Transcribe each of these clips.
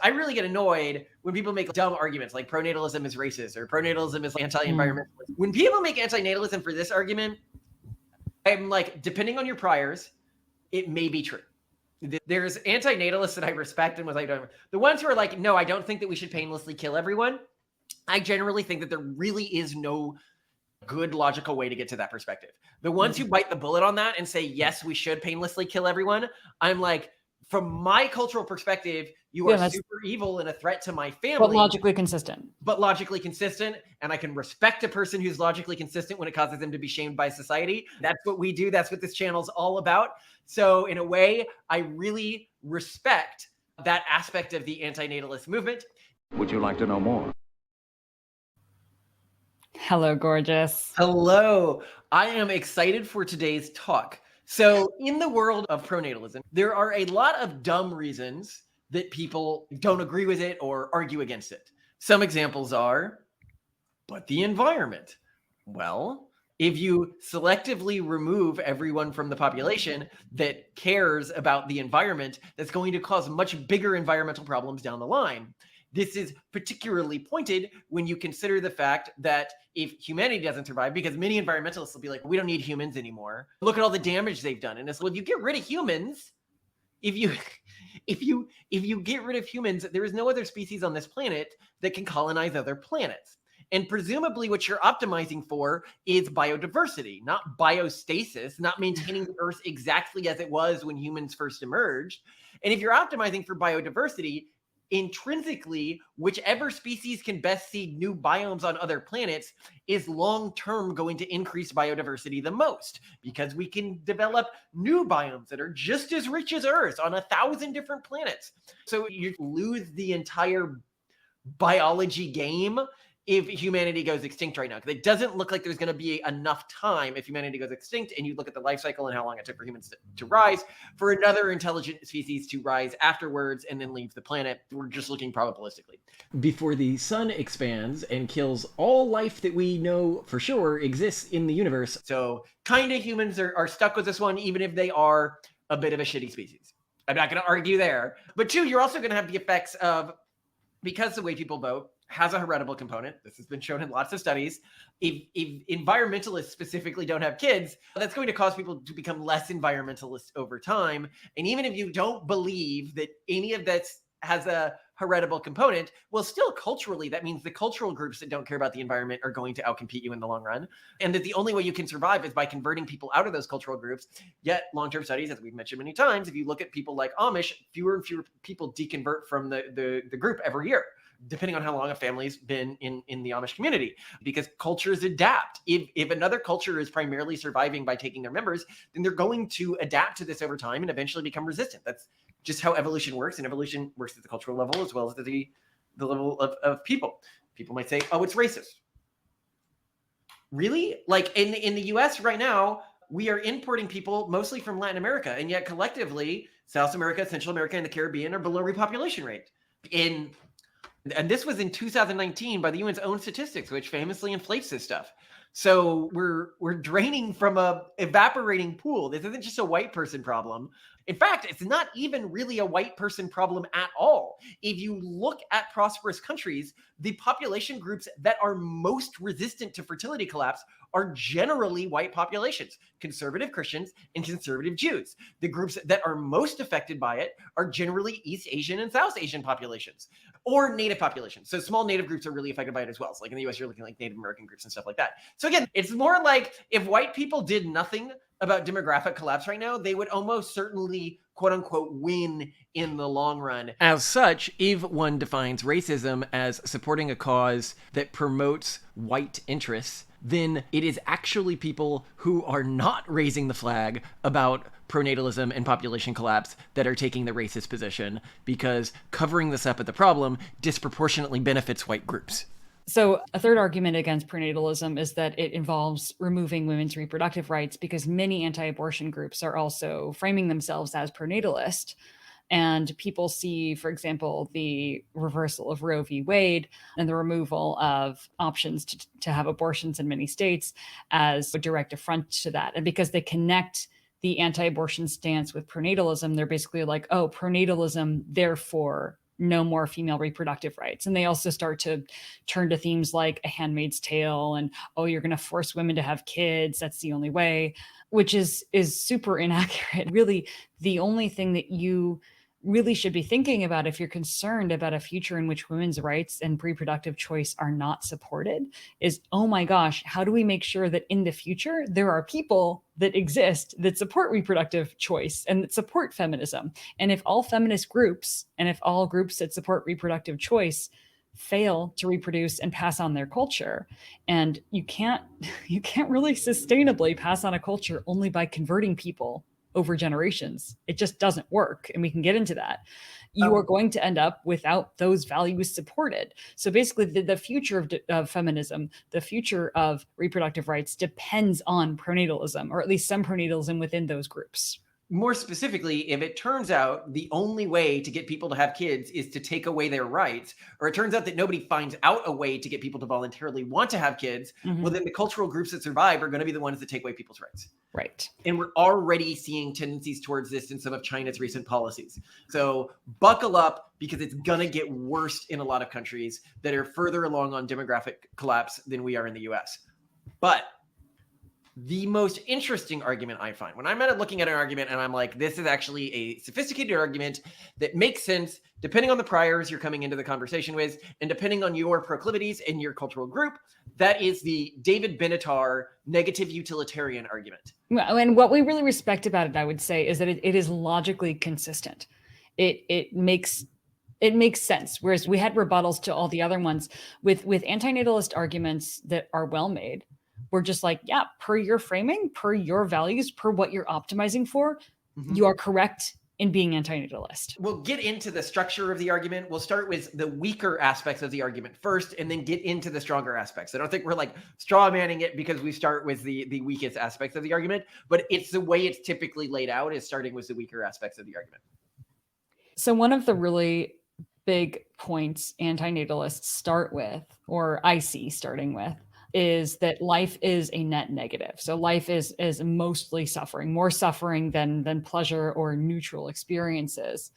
I really get annoyed when people make dumb arguments like pronatalism is racist or pronatalism is anti-environmentalist. When people make antinatalism for this argument, I'm like, depending on your priors, it may be true. There's antinatalists that I respect and was like, the ones who are like, no, I don't think that we should painlessly kill everyone. I generally think that there really is no good logical way to get to that perspective. The ones who bite the bullet on that and say, yes, we should painlessly kill everyone, I'm like, from my cultural perspective, you are super evil and a threat to my family. But logically consistent. And I can respect a person who's logically consistent when it causes them to be shamed by society. That's what we do. That's what this channel's all about. So in a way, I really respect that aspect of the antinatalist movement. Would you like to know more? Hello, gorgeous. Hello. I am excited for today's talk. So in the world of pronatalism, there are a lot of dumb reasons that people don't agree with it or argue against it. Some examples are, but the environment. Well, if you selectively remove everyone from the population that cares about the environment, that's going to cause much bigger environmental problems down the line. This is particularly pointed when you consider the fact that if humanity doesn't survive, because many environmentalists will be like, we don't need humans anymore. Look at all the damage they've done. And it's, well, you get rid of humans. If you get rid of humans, there is no other species on this planet that can colonize other planets. And presumably what you're optimizing for is biodiversity, not biostasis, not maintaining the Earth exactly as it was when humans first emerged. And if you're optimizing for biodiversity, intrinsically, whichever species can best seed new biomes on other planets is long-term going to increase biodiversity the most, because we can develop new biomes that are just as rich as Earth on 1,000 different planets. So you lose the entire biology game if humanity goes extinct right now, because it doesn't look like there's going to be enough time if humanity goes extinct and you look at the life cycle and how long it took for humans to rise for another intelligent species to rise afterwards and then leave the planet. We're just looking probabilistically. Before the sun expands and kills all life that we know for sure exists in the universe. So kind of humans are stuck with this one, even if they are a bit of a shitty species. I'm not going to argue there. But two, you're also going to have the effects of, because the way people vote has a heritable component. This has been shown in lots of studies. If environmentalists specifically don't have kids, that's going to cause people to become less environmentalists over time. And even if you don't believe that any of that has a heritable component, well, still culturally, that means the cultural groups that don't care about the environment are going to outcompete you in the long run. And that the only way you can survive is by converting people out of those cultural groups. Yet long-term studies, as we've mentioned many times, if you look at people like Amish, fewer and fewer people deconvert from the group every year, depending on how long a family's been in the Amish community, because cultures adapt. If another culture is primarily surviving by taking their members, then they're going to adapt to this over time and eventually become resistant. That's just how evolution works, and evolution works at the cultural level as well as at the level of people. People might say, oh, it's racist. Really? Like in the US right now, we are importing people mostly from Latin America, and yet collectively, South America, Central America, and the Caribbean are below repopulation rate. And this was in 2019 by the UN's own statistics, which famously inflates this stuff. So we're draining from a evaporating pool. This isn't just a white person problem. In fact, it's not even really a white person problem at all. If you look at prosperous countries, the population groups that are most resistant to fertility collapse are generally white populations, conservative Christians and conservative Jews. The groups that are most affected by it are generally East Asian and South Asian populations, or Native populations. So small Native groups are really affected by it as well. So like in the US, you're looking like Native American groups and stuff like that. So again, it's more like if white people did nothing about demographic collapse right now, they would almost certainly, quote unquote, win in the long run. As such, if one defines racism as supporting a cause that promotes white interests, then it is actually people who are not raising the flag about pronatalism and population collapse that are taking the racist position, because covering this up at the problem disproportionately benefits white groups. So a third argument against prenatalism is that it involves removing women's reproductive rights, because many anti-abortion groups are also framing themselves as pronatalist. And people see, for example, the reversal of Roe v. Wade and the removal of options to have abortions in many states as a direct affront to that. And because they connect the anti-abortion stance with pronatalism, they're basically like, oh, pronatalism, therefore no more female reproductive rights. And they also start to turn to themes like A Handmaid's Tale and, oh, you're going to force women to have kids. That's the only way, which is super inaccurate. Really, the only thing that you really should be thinking about if you're concerned about a future in which women's rights and reproductive choice are not supported is, oh my gosh, how do we make sure that in the future there are people that exist that support reproductive choice and that support feminism? And if all feminist groups and if all groups that support reproductive choice fail to reproduce and pass on their culture, and you can't really sustainably pass on a culture only by converting people over generations. It just doesn't work. And we can get into that. You are going to end up without those values supported. So basically, the future of feminism, the future of reproductive rights depends on pronatalism, or at least some pronatalism within those groups. More specifically, if it turns out the only way to get people to have kids is to take away their rights, or it turns out that nobody finds out a way to get people to voluntarily want to have kids, well, then the cultural groups that survive are going to be the ones that take away people's rights. Right. And we're already seeing tendencies towards this in some of China's recent policies. So buckle up, because it's going to get worse in a lot of countries that are further along on demographic collapse than we are in the US. But the most interesting argument I find when I'm looking at an argument and I'm like, this is actually a sophisticated argument that makes sense depending on the priors you're coming into the conversation with and depending on your proclivities and your cultural group, that is the David Benatar negative utilitarian argument. Well, and what we really respect about it, I would say, is that it is logically consistent. It makes sense. Whereas we had rebuttals to all the other ones with antinatalist arguments that are well made. We're just like, yeah, per your framing, per your values, per what you're optimizing for, you are correct in being antinatalist. We'll get into the structure of the argument. We'll start with the weaker aspects of the argument first, and then get into the stronger aspects. I don't think we're like straw manning it because we start with the weakest aspects of the argument, but it's the way it's typically laid out, is starting with the weaker aspects of the argument. So one of the really big points antinatalists start with, or I see starting with, is that life is a net negative. So life is mostly suffering, more suffering than pleasure or neutral experiences.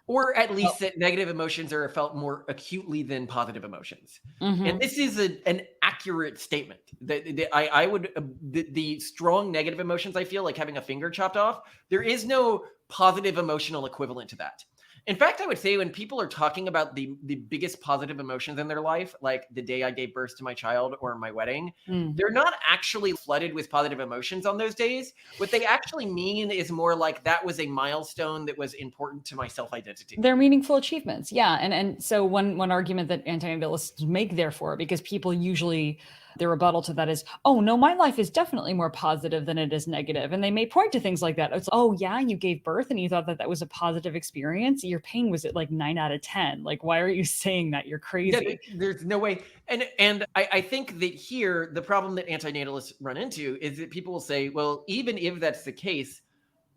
Or at least that negative emotions are felt more acutely than positive emotions. And this is an accurate statement. The strong negative emotions, I feel like having a finger chopped off, there is no positive emotional equivalent to that. In fact, I would say when people are talking about the biggest positive emotions in their life, like the day I gave birth to my child or my wedding, they're not actually flooded with positive emotions on those days. What they actually mean is more like that was a milestone that was important to my self-identity. They're meaningful achievements. Yeah. And so one argument that antinatalists make, therefore, because people usually, their rebuttal to that is, oh, no, my life is definitely more positive than it is negative. And they may point to things like that. It's, oh, yeah, you gave birth and you thought that was a positive experience. Your pain was at like 9 out of 10. Like, why are you saying that? You're crazy. Yeah, there's no way. And I think that here, the problem that antinatalists run into is that people will say, well, even if that's the case,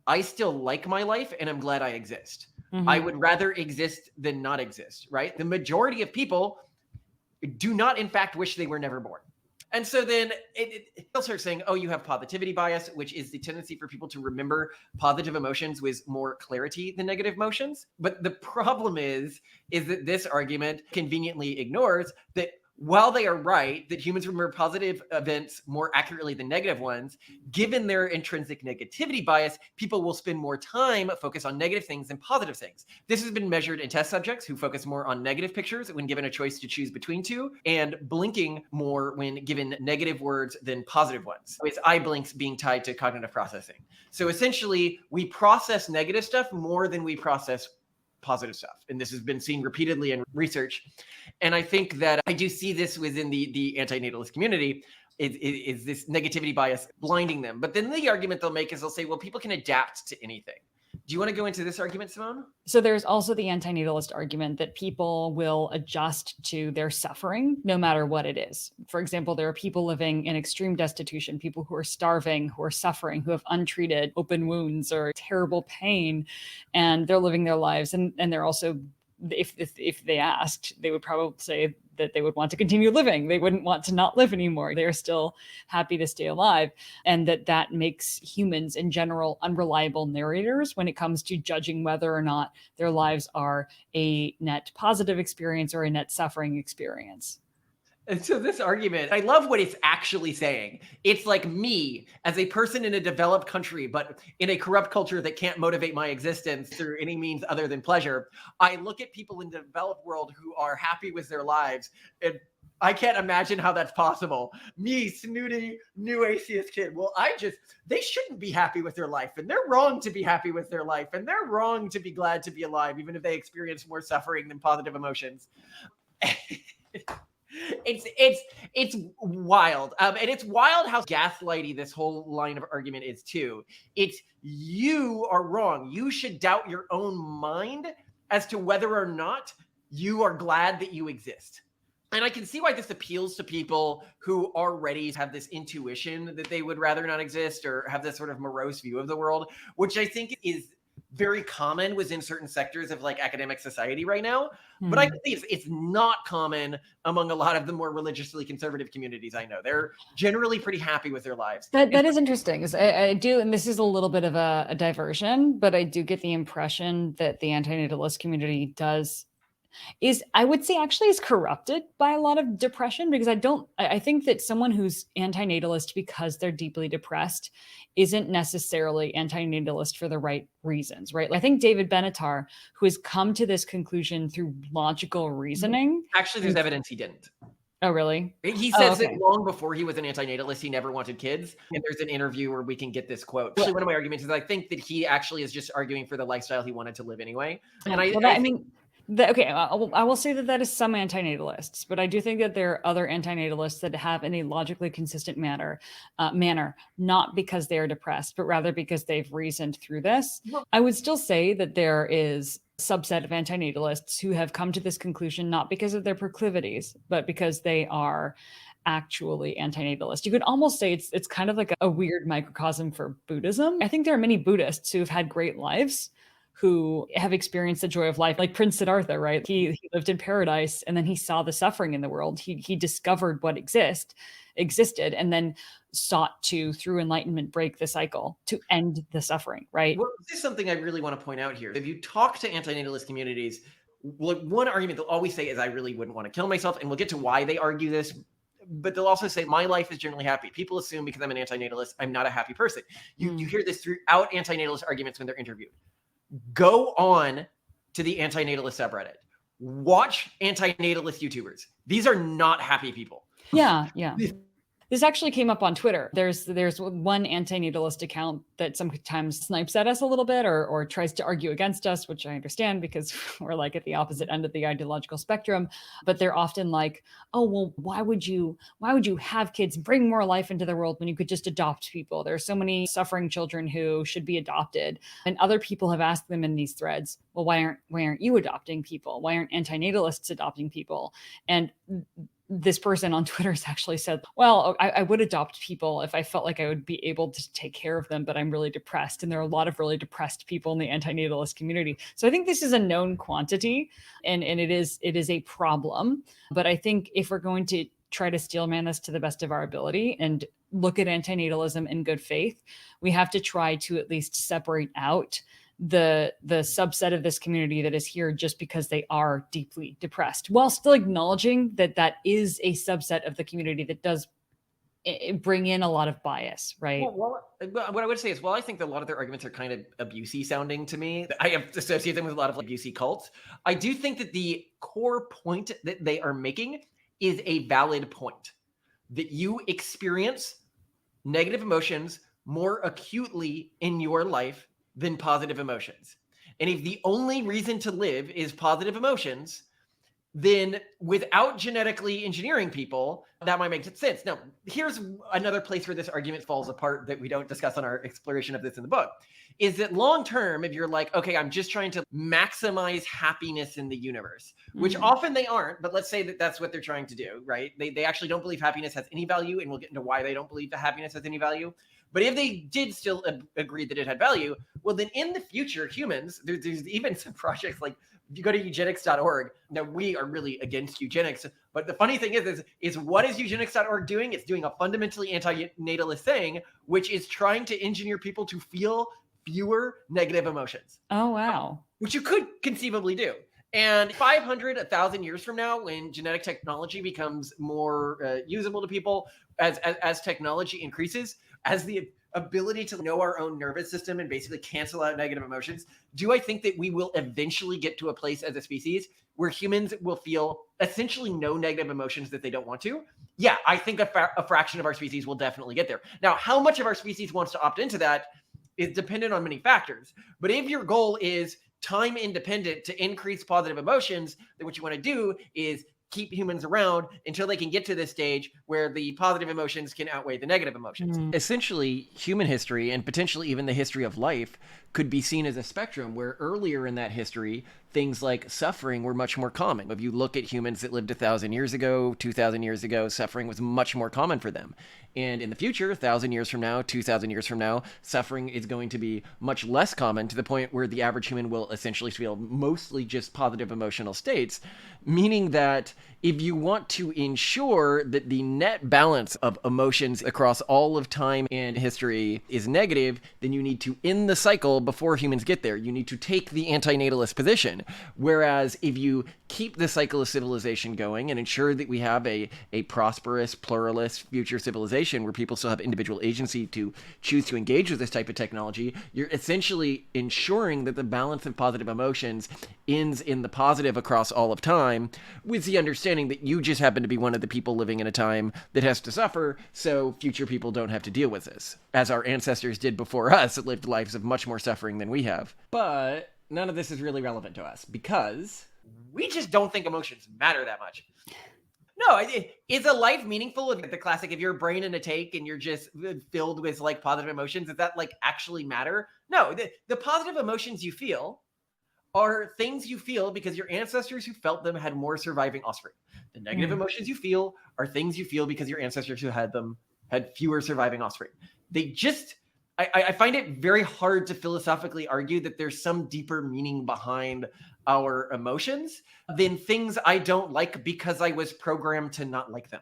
I still like my life and I'm glad I exist. I would rather exist than not exist, right? The majority of people do not, in fact, wish they were never born. And so then they'll start saying, oh, you have positivity bias, which is the tendency for people to remember positive emotions with more clarity than negative emotions. But the problem is that this argument conveniently ignores that while they are right that humans remember positive events more accurately than negative ones, given their intrinsic negativity bias, people will spend more time focused on negative things than positive things. This has been measured in test subjects who focus more on negative pictures when given a choice to choose between two, and blinking more when given negative words than positive ones, with eye blinks being tied to cognitive processing. So essentially, we process negative stuff more than we process positive stuff. And this has been seen repeatedly in research. And I think that I do see this within the antinatalist community, is this negativity bias blinding them. But then the argument they'll make is they'll say, well, people can adapt to anything. Do you want to go into this argument, Simone? So there's also the antinatalist argument that people will adjust to their suffering no matter what it is. For example, there are people living in extreme destitution, people who are starving, who are suffering, who have untreated open wounds or terrible pain, and they're living their lives. And they're also if they asked, they would probably say that they would want to continue living. They wouldn't want to not live anymore. They're still happy to stay alive. And that makes humans in general unreliable narrators when it comes to judging whether or not their lives are a net positive experience or a net suffering experience. And so this argument, I love what it's actually saying. It's like me as a person in a developed country, but in a corrupt culture that can't motivate my existence through any means other than pleasure. I look at people in the developed world who are happy with their lives, and I can't imagine how that's possible. Me, snooty, new atheist kid. Well, they shouldn't be happy with their life, and they're wrong to be happy with their life, and they're wrong to be glad to be alive, even if they experience more suffering than positive emotions. It's wild, and it's wild how gaslighty this whole line of argument is too. It's you are wrong. You should doubt your own mind as to whether or not you are glad that you exist. And I can see why this appeals to people who already have this intuition that they would rather not exist or have this sort of morose view of the world, which I think is very common within certain sectors of like academic society right now. But I think it's not common among a lot of the more religiously conservative communities I know. They're generally pretty happy with their lives. That is interesting. I do, and this is a little bit of a diversion, but I do get the impression that the antinatalist community I would say actually is corrupted by a lot of depression, because I think that someone who's antinatalist because they're deeply depressed isn't necessarily antinatalist for the right reasons, right? I think David Benatar, who has come to this conclusion through logical reasoning. Actually, there's evidence he didn't. Oh, really? He says that long before he was an antinatalist, he never wanted kids. And there's an interview where we can get this quote. Actually, one of my arguments is I think that he actually is just arguing for the lifestyle he wanted to live anyway. And I will say that is some antinatalists, but I do think that there are other antinatalists that have in a logically consistent manner, not because they are depressed, but rather because they've reasoned through this. I would still say that there is a subset of antinatalists who have come to this conclusion not because of their proclivities, but because they are actually antinatalist. You could almost say it's kind of like a weird microcosm for Buddhism. I think there are many Buddhists who've had great lives, who have experienced the joy of life, like Prince Siddhartha, right? He lived in paradise and then he saw the suffering in the world. He discovered what existed and then sought to, through enlightenment, break the cycle to end the suffering, right? Well, this is something I really want to point out here. If you talk to antinatalist communities, one argument they'll always say is, I really wouldn't want to kill myself. And we'll get to why they argue this. But they'll also say, my life is generally happy. People assume because I'm an antinatalist, I'm not a happy person. You hear this throughout antinatalist arguments when they're interviewed. Go on to the antinatalist subreddit. Watch antinatalist YouTubers. These are not happy people. Yeah. This actually came up on Twitter. There's one antinatalist account that sometimes snipes at us a little bit or tries to argue against us, which I understand because we're like at the opposite end of the ideological spectrum. But they're often like, oh, well, why would you have kids, bring more life into the world when you could just adopt people? There are so many suffering children who should be adopted. And other people have asked them in these threads, well, why aren't you adopting people? Why aren't antinatalists adopting people? And this person on Twitter has actually said, well, I would adopt people if I felt like I would be able to take care of them, but I'm really depressed. And there are a lot of really depressed people in the antinatalist community. So I think this is a known quantity and it is a problem. But I think if we're going to try to steelman this to the best of our ability and look at antinatalism in good faith, we have to try to at least separate out the subset of this community that is here just because they are deeply depressed, while still acknowledging that is a subset of the community that does bring in a lot of bias, right? Well, what I would say is, I think that a lot of their arguments are kind of abusey sounding to me. I have associated them with a lot of abusey cults. I do think that the core point that they are making is a valid point, that you experience negative emotions more acutely in your life than positive emotions. And if the only reason to live is positive emotions, then without genetically engineering people, that might make sense. Now, here's another place where this argument falls apart that we don't discuss on our exploration of this in the book, is that long term, if you're like, okay, I'm just trying to maximize happiness in the universe, which often they aren't, but let's say that that's what they're trying to do, right? They actually don't believe happiness has any value, and we'll get into why they don't believe that happiness has any value. But if they did still agree that it had value, well, then in the future, humans, there's even some projects like If you go to eugenics.org, now we are really against eugenics, but the funny thing is what is eugenics.org doing? It's doing a fundamentally antinatalist thing, which is trying to engineer people to feel fewer negative emotions. Oh, wow. Which you could conceivably do. And 500, 1,000 years from now, when genetic technology becomes more usable to people, as technology increases, as the ability to know our own nervous system and basically cancel out negative emotions, do I think that we will eventually get to a place as a species where humans will feel essentially no negative emotions that they don't want to? Yeah, I think a fraction of our species will definitely get there. Now, how much of our species wants to opt into that is dependent on many factors. But if your goal is time independent to increase positive emotions, then what you want to do is keep humans around until they can get to this stage where the positive emotions can outweigh the negative emotions. Essentially, human history and potentially even the history of life could be seen as a spectrum where earlier in that history, things like suffering were much more common. If you look at humans that lived 1,000 years ago, 2,000 years ago, suffering was much more common for them. And in the future, 1,000 years from now, 2,000 years from now, suffering is going to be much less common, to the point where the average human will essentially feel mostly just positive emotional states, meaning that if you want to ensure that the net balance of emotions across all of time and history is negative, then you need to end the cycle before humans get there. You need to take the antinatalist position. Whereas if you keep the cycle of civilization going and ensure that we have a prosperous, pluralist future civilization where people still have individual agency to choose to engage with this type of technology, you're essentially ensuring that the balance of positive emotions ends in the positive across all of time, with the understanding that you just happen to be one of the people living in a time that has to suffer, so future people don't have to deal with this, as our ancestors did before us, that lived lives of much more suffering than we have. But none of this is really relevant to us because we just don't think emotions matter that much. No, is a life meaningful? The classic, if you're a brain in a tank and you're just filled with like positive emotions, does that like actually matter? No, the positive emotions you feel are things you feel because your ancestors who felt them had more surviving offspring. The negative emotions you feel are things you feel because your ancestors who had them had fewer surviving offspring. They just, I find it very hard to philosophically argue that there's some deeper meaning behind our emotions than things I don't like because I was programmed to not like them.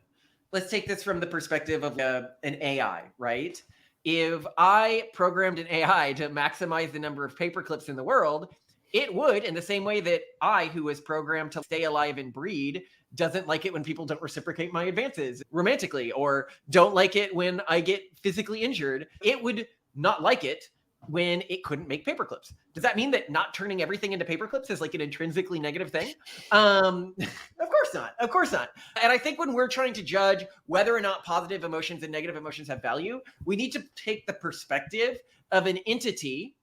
Let's take this from the perspective of an AI, right? If I programmed an AI to maximize the number of paper clips in the world, it would, in the same way that I, who was programmed to stay alive and breed, doesn't like it when people don't reciprocate my advances romantically, or don't like it when I get physically injured. It would not like it when it couldn't make paper clips. Does that mean that not turning everything into paper clips is like an intrinsically negative thing? Of course not. Of course not. And I think when we're trying to judge whether or not positive emotions and negative emotions have value, we need to take the perspective of an entity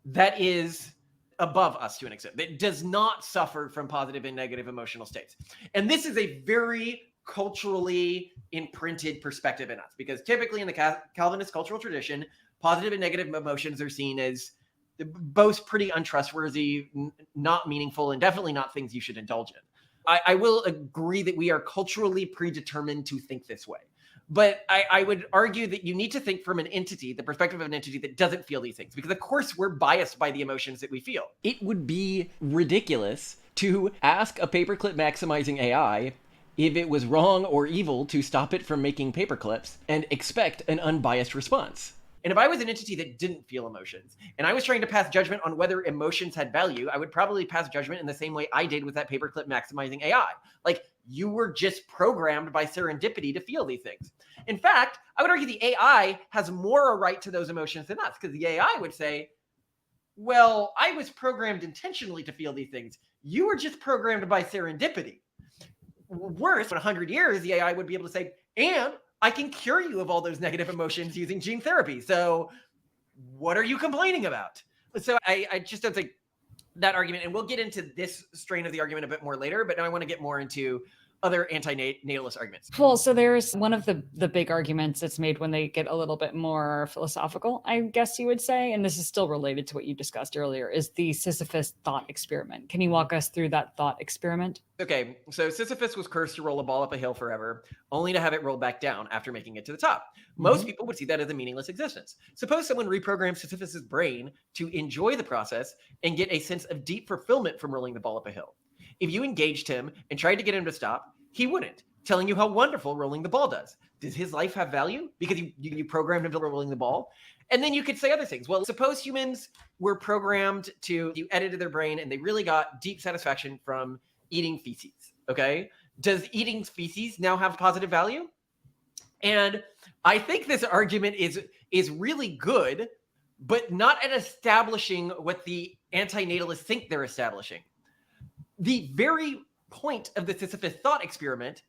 that is above us to an extent, that does not suffer from positive and negative emotional states. And this is a very culturally imprinted perspective in us, because typically in the Calvinist cultural tradition, positive and negative emotions are seen as both pretty untrustworthy, not meaningful, and definitely not things you should indulge in. I will agree that we are culturally predetermined to think this way. But I would argue that you need to think from an entity, the perspective of an entity that doesn't feel these things, because of course we're biased by the emotions that we feel. It would be ridiculous to ask a paperclip maximizing AI if it was wrong or evil to stop it from making paperclips and expect an unbiased response. And if I was an entity that didn't feel emotions and I was trying to pass judgment on whether emotions had value, I would probably pass judgment in the same way I did with that paperclip maximizing AI. Like, you were just programmed by serendipity to feel these things. In fact, I would argue the AI has more a right to those emotions than us, because the AI would say, well, I was programmed intentionally to feel these things. You were just programmed by serendipity. Worse, in 100 years, the AI would be able to say, and I can cure you of all those negative emotions using gene therapy. So what are you complaining about? So I just don't think that argument, and we'll get into this strain of the argument a bit more later, but now I want to get more into other antinatalist arguments? Well, so there's one of the big arguments that's made when they get a little bit more philosophical, I guess you would say, and this is still related to what you discussed earlier, is the Sisyphus thought experiment. Can you walk us through that thought experiment? Okay, so Sisyphus was cursed to roll a ball up a hill forever, only to have it roll back down after making it to the top. Most people would see that as a meaningless existence. Suppose someone reprogrammed Sisyphus's brain to enjoy the process and get a sense of deep fulfillment from rolling the ball up a hill. If you engaged him and tried to get him to stop, he wouldn't, telling you how wonderful rolling the ball does. Does his life have value? Because you programmed him to rolling the ball? And then you could say other things. Well, suppose humans were programmed to, you edited their brain and they really got deep satisfaction from eating feces, okay? Does eating feces now have positive value? And I think this argument is really good, but not at establishing what the antinatalists think they're establishing. The very point of the Sisyphus thought experiment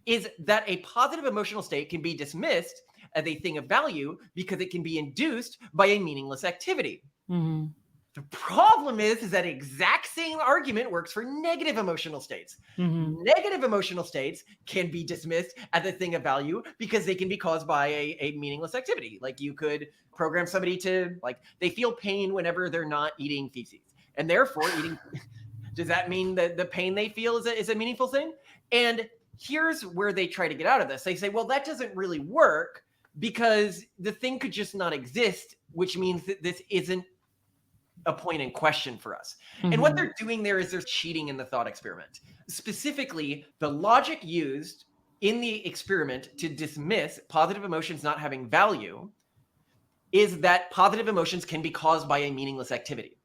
is that a positive emotional state can be dismissed as a thing of value because it can be induced by a meaningless activity. The problem is that exact same argument works for negative emotional states. Negative emotional states can be dismissed as a thing of value because they can be caused by a meaningless activity. Like you could program somebody to, like, they feel pain whenever they're not eating feces. And therefore eating, does that mean that the pain they feel is a meaningful thing? And here's where they try to get out of this. They say, well, that doesn't really work because the thing could just not exist, which means that this isn't a point in question for us. And what they're doing there is they're cheating in the thought experiment. Specifically, the logic used in the experiment to dismiss positive emotions not having value is that positive emotions can be caused by a meaningless activity.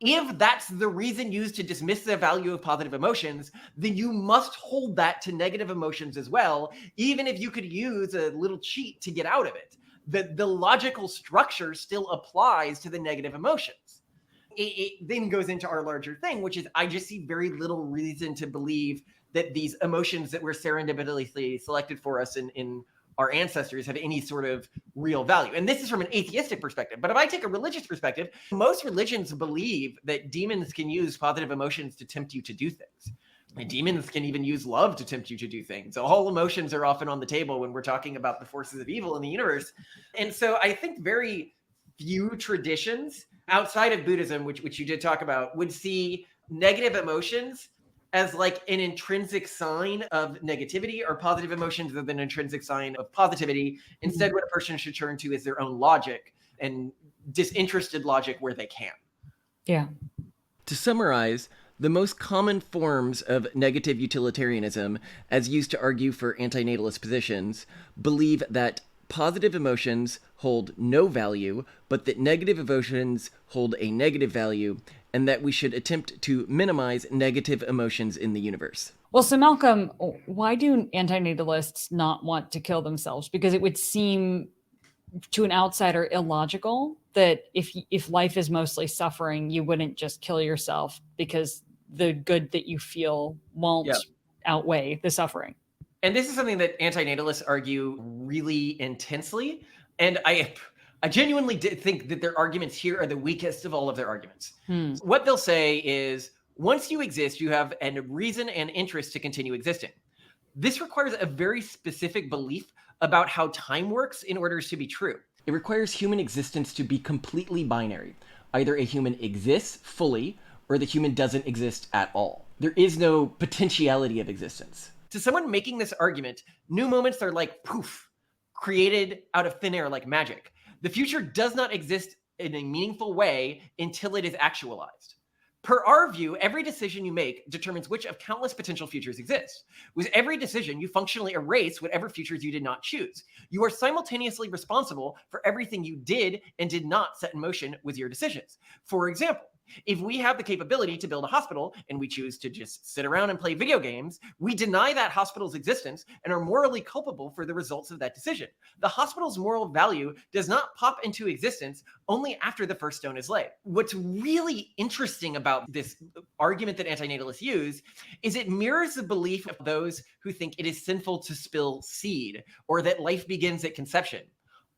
If that's the reason used to dismiss the value of positive emotions, then you must hold that to negative emotions as well, even if you could use a little cheat to get out of it. The logical structure still applies to the negative emotions. It then goes into our larger thing, which is I just see very little reason to believe that these emotions that were serendipitously selected for us in our ancestors have any sort of real value. And this is from an atheistic perspective. But if I take a religious perspective, most religions believe that demons can use positive emotions to tempt you to do things. And demons can even use love to tempt you to do things. So all emotions are often on the table when we're talking about the forces of evil in the universe. And so I think very few traditions outside of Buddhism, which you did talk about, would see negative emotions as like an intrinsic sign of negativity, or positive emotions as an intrinsic sign of positivity. Instead, what a person should turn to is their own logic and disinterested logic where they can. Yeah. To summarize, the most common forms of negative utilitarianism, as used to argue for antinatalist positions, believe that positive emotions hold no value, but that negative emotions hold a negative value, and that we should attempt to minimize negative emotions in the universe. Well, so Malcolm, why do antinatalists not want to kill themselves? Because it would seem to an outsider illogical that if life is mostly suffering, you wouldn't just kill yourself because the good that you feel won't outweigh the suffering. And this is something that antinatalists argue really intensely. And I genuinely did think that their arguments here are the weakest of all of their arguments. So what they'll say is, once you exist, you have a reason and interest to continue existing. This requires a very specific belief about how time works in order to be true. It requires human existence to be completely binary. Either a human exists fully, or the human doesn't exist at all. There is no potentiality of existence. To someone making this argument, new moments are like poof, created out of thin air like magic. The future does not exist in a meaningful way until it is actualized. Per our view, every decision you make determines which of countless potential futures exist. With every decision, you functionally erase whatever futures you did not choose. You are simultaneously responsible for everything you did and did not set in motion with your decisions. For example, if we have the capability to build a hospital and we choose to just sit around and play video games, we deny that hospital's existence and are morally culpable for the results of that decision. The hospital's moral value does not pop into existence only after the first stone is laid. What's really interesting about this argument that antinatalists use is it mirrors the belief of those who think it is sinful to spill seed or that life begins at conception.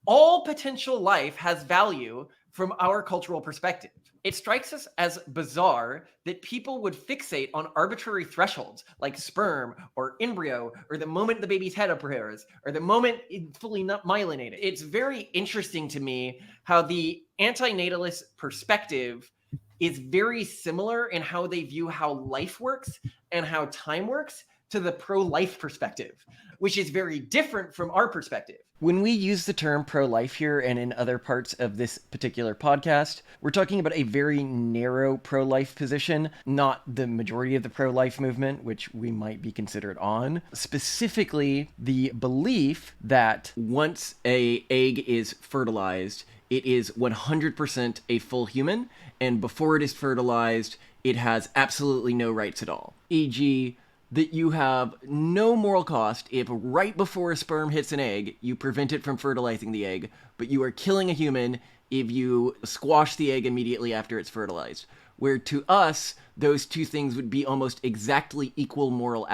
All potential life has value from our cultural perspective. It strikes us as bizarre that people would fixate on arbitrary thresholds like sperm or embryo or the moment the baby's head appears or the moment it's fully not myelinated. It's very interesting to me how the antinatalist perspective is very similar in how they view how life works and how time works to the pro-life perspective, which is very different from our perspective. When we use the term pro-life here and in other parts of this particular podcast, we're talking about a very narrow pro-life position, not the majority of the pro-life movement, which we might be considered on. Specifically, the belief that once an egg is fertilized, it is 100% a full human, and before it is fertilized, it has absolutely no rights at all. E.g., that you have no moral cost if right before a sperm hits an egg, you prevent it from fertilizing the egg, but you are killing a human if you squash the egg immediately after it's fertilized. Where to us, those two things would be almost exactly equal moral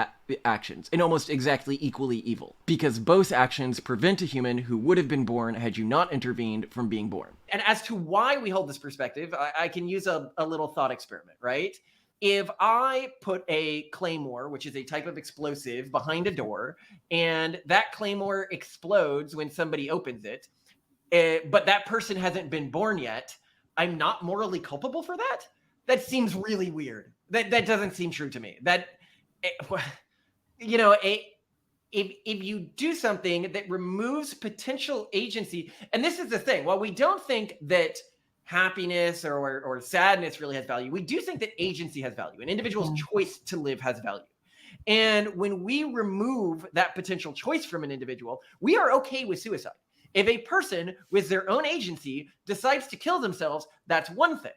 actions and almost exactly equally evil, because both actions prevent a human who would have been born had you not intervened from being born. And as to why we hold this perspective, I can use a little thought experiment, right? If I put a claymore, which is a type of explosive, behind a door, and that claymore explodes when somebody opens it, but that person hasn't been born yet, I'm not morally culpable for that? That seems really weird. That doesn't seem true to me. If you do something that removes potential agency, and this is the thing, while we don't think that happiness or sadness really has value, we do think that agency has value. An individual's choice to live has value. And when we remove that potential choice from an individual, we are okay with suicide. If a person with their own agency decides to kill themselves, that's one thing.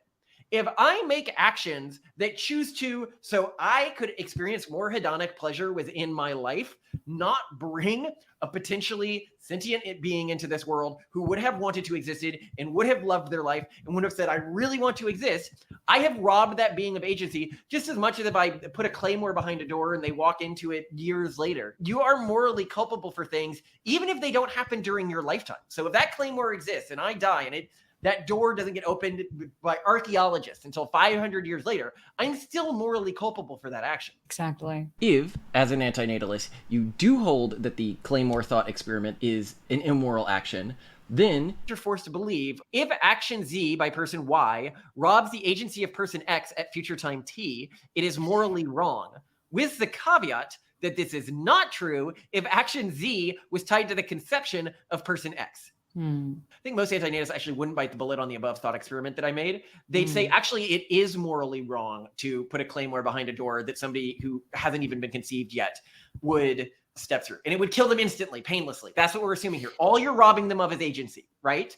If I make actions that choose to, so I could experience more hedonic pleasure within my life, not bring a potentially sentient being into this world who would have wanted to exist and would have loved their life and would have said, I really want to exist, I have robbed that being of agency just as much as if I put a claymore behind a door and they walk into it years later. You are morally culpable for things, even if they don't happen during your lifetime. So if that claymore exists and I die and that door doesn't get opened by archaeologists until 500 years later, I'm still morally culpable for that action. Exactly. If, as an antinatalist, you do hold that the Claymore thought experiment is an immoral action, then you're forced to believe if action Z by person Y robs the agency of person X at future time T, it is morally wrong, with the caveat that this is not true if action Z was tied to the conception of person X. I think most antinatalists actually wouldn't bite the bullet on the above thought experiment that I made. They'd say, actually, it is morally wrong to put a claymore behind a door that somebody who hasn't even been conceived yet would step through. And it would kill them instantly, painlessly. That's what we're assuming here. All you're robbing them of is agency, right?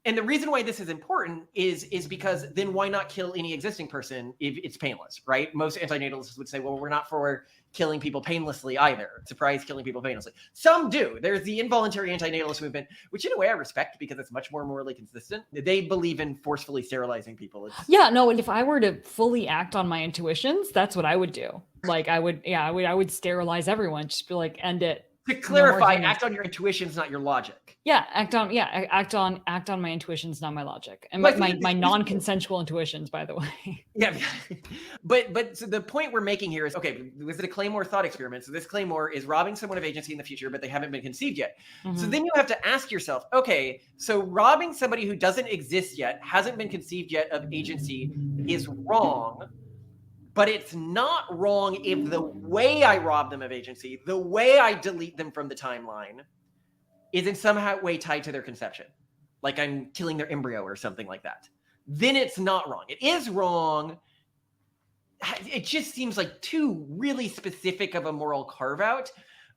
And the reason why this is important is because then why not kill any existing person if it's painless, right? Most antinatalists would say, well, we're not for killing people painlessly either. Surprise, killing people painlessly. Some do. There's the involuntary antinatalist movement, which in a way I respect because it's much more morally consistent. They believe in forcefully sterilizing people. And if I were to fully act on my intuitions, that's what I would do. Like I would sterilize everyone. Just be like, end it. To clarify, act on your intuitions, not your logic. Act on my intuitions, not my logic, and my non-consensual intuitions, by the way. Yeah, but so the point we're making here is, okay, was it a Claymore thought experiment? So this Claymore is robbing someone of agency in the future, but they haven't been conceived yet. So then you have to ask yourself, okay, so robbing somebody who doesn't exist yet, hasn't been conceived yet of agency is wrong. But it's not wrong if the way I rob them of agency, the way I delete them from the timeline, is in some way tied to their conception. Like I'm killing their embryo or something like that. Then it's not wrong. It is wrong. It just seems like too really specific of a moral carve-out.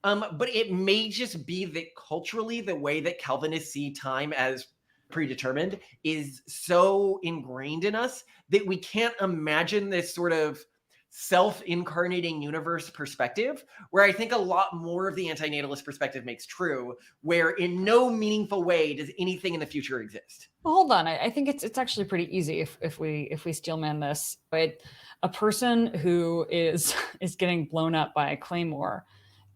But it may just be that culturally, the way that Calvinists see time as predetermined is so ingrained in us that we can't imagine this sort of self-incarnating universe perspective, where I think a lot more of the antinatalist perspective makes true, where in no meaningful way does anything in the future exist. Well, hold on. I think it's actually pretty easy if we steelman this. Right? A person who is getting blown up by a claymore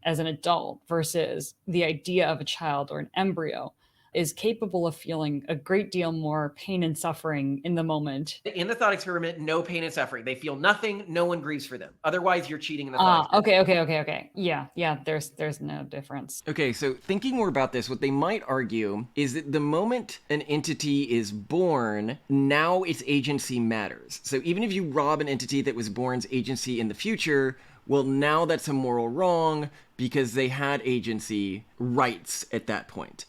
as an adult versus the idea of a child or an embryo. is capable of feeling a great deal more pain and suffering in the moment. In the thought experiment, no pain and suffering. They feel nothing. No one grieves for them. Otherwise, you're cheating in the thought experiment. Okay. Yeah. There's no difference. Okay, so thinking more about this, what they might argue is that the moment an entity is born, now its agency matters. So even if you rob an entity that was born's agency in the future, well, now that's a moral wrong because they had agency rights at that point.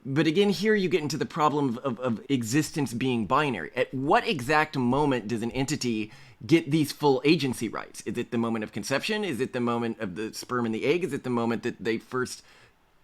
But again, here you get into the problem of existence being binary. At what exact moment does an entity get these full agency rights? Is it the moment of conception? Is it the moment of the sperm and the egg? Is it the moment that they first